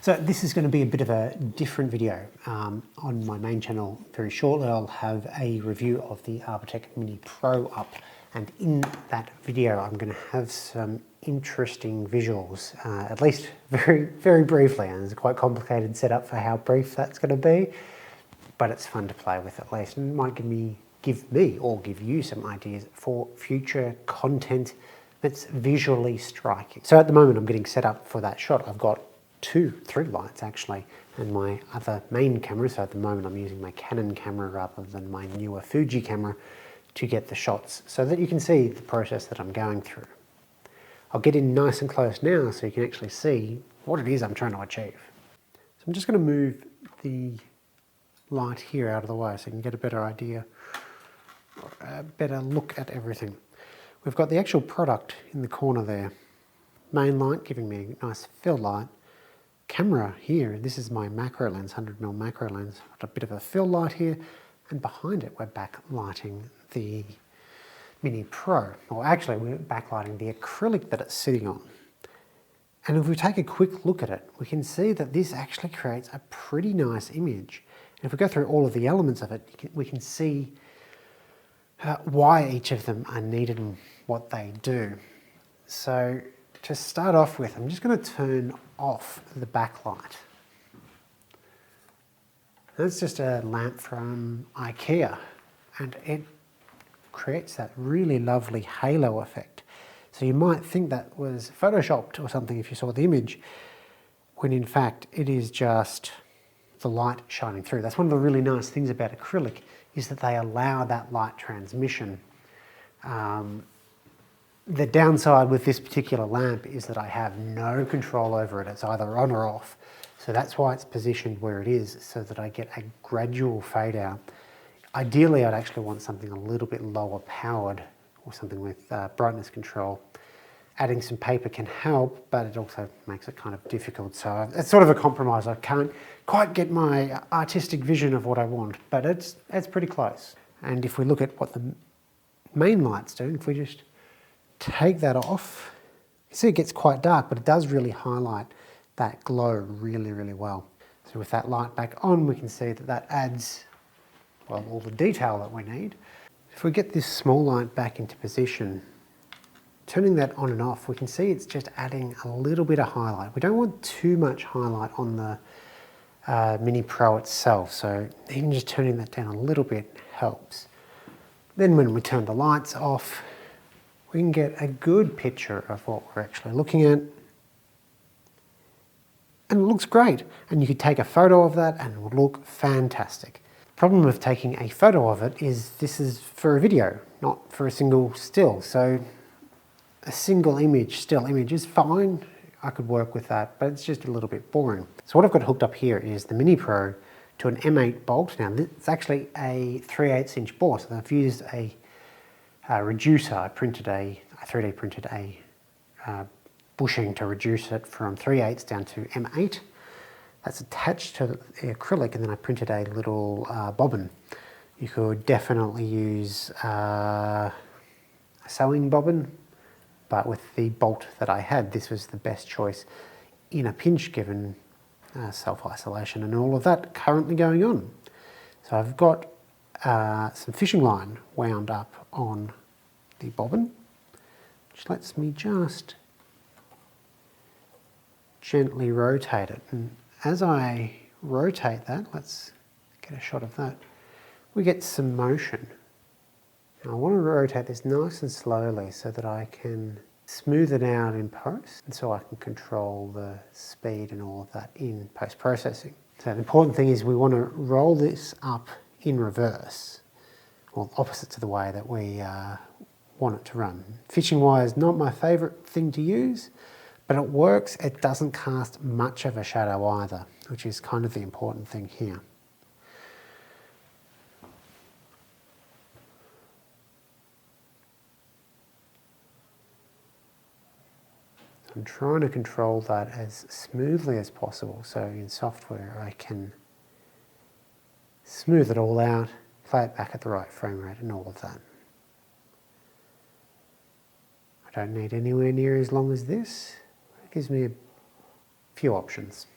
So this is going to be a bit of a different video. On my main channel very shortly I'll have a review of the Arbotech Mini Pro up, and in that video I'm going to have some interesting visuals, at least very briefly, and it's a quite complicated setup for how brief that's going to be, but it's fun to play with at least, and it might give me or give you some ideas for future content that's visually striking. So at the moment I'm getting set up for that shot. I've got three lights actually, and my other main camera. So at the moment I'm using my Canon camera rather than my newer Fuji camera to get the shots so that you can see the process that I'm going through. I'll get in nice and close now so you can actually see what it is I'm trying to achieve. So I'm just going to move the light here out of the way so you can get a better idea, or a better look at everything. We've got the actual product in the corner there. Main light giving me a nice fill light. Camera here, this is my macro lens, 100mm macro lens. Got a bit of a fill light here, and behind it we're backlighting the Mini Pro, or actually we're backlighting the acrylic that it's sitting on. And if we take a quick look at it, we can see that this actually creates a pretty nice image. And if we go through all of the elements of it, we can see why each of them are needed and what they do. So to start off with, I'm just going to turn off the backlight. That's just a lamp from IKEA, and it creates that really lovely halo effect. So you might think that was photoshopped or something if you saw the image, when in fact it is just the light shining through. That's one of the really nice things about acrylic, is that they allow that light transmission. The downside with this particular lamp is that I have no control over it. It's either on or off. So that's why it's positioned where it is, so that I get a gradual fade out. Ideally, I'd actually want something a little bit lower powered, or something with brightness control. Adding some paper can help, but it also makes it kind of difficult. So it's sort of a compromise. I can't quite get my artistic vision of what I want, but it's pretty close. And if we look at what the main lights do, if we just take that off, you see it gets quite dark, but it does really highlight that glow really well. So with that light back on, we can see that that adds, well, all the detail that we need. If we get this small light back into position, turning that on and off, we can see it's just adding a little bit of highlight. We don't want too much highlight on the Mini Pro itself, so even just turning that down a little bit helps. Then when we turn the lights off, we can get a good picture of what we're actually looking at. And it looks great. And you could take a photo of that and it would look fantastic. The problem with taking a photo of it is this is for a video, not for a single still. So a single image, still image is fine. I could work with that, but it's just a little bit boring. So what I've got hooked up here is the Mini Pro to an M8 bolt. Now it's actually a 3/8 inch bore, so I've used a reducer. I 3D printed a bushing to reduce it from 3/8 down to M8. That's attached to the acrylic, and then I printed a little bobbin. You could definitely use a sewing bobbin, but with the bolt that I had, this was the best choice in a pinch, given self-isolation and all of that currently going on. So I've got some fishing line wound up on the bobbin, which lets me just gently rotate it. And as I rotate that, let's get a shot of that, we get some motion. Now I want to rotate this nice and slowly so that I can smooth it out in post, and so I can control the speed and all of that in post-processing. So the important thing is we want to roll this up in reverse, or opposite to the way that we want it to run. Fishing wire is not my favourite thing to use, but it works. It doesn't cast much of a shadow either, which is kind of the important thing here. I'm trying to control that as smoothly as possible, so in software I can smooth it all out, play it back at the right frame rate and all of that. I don't need anywhere near as long as this. It gives me a few options.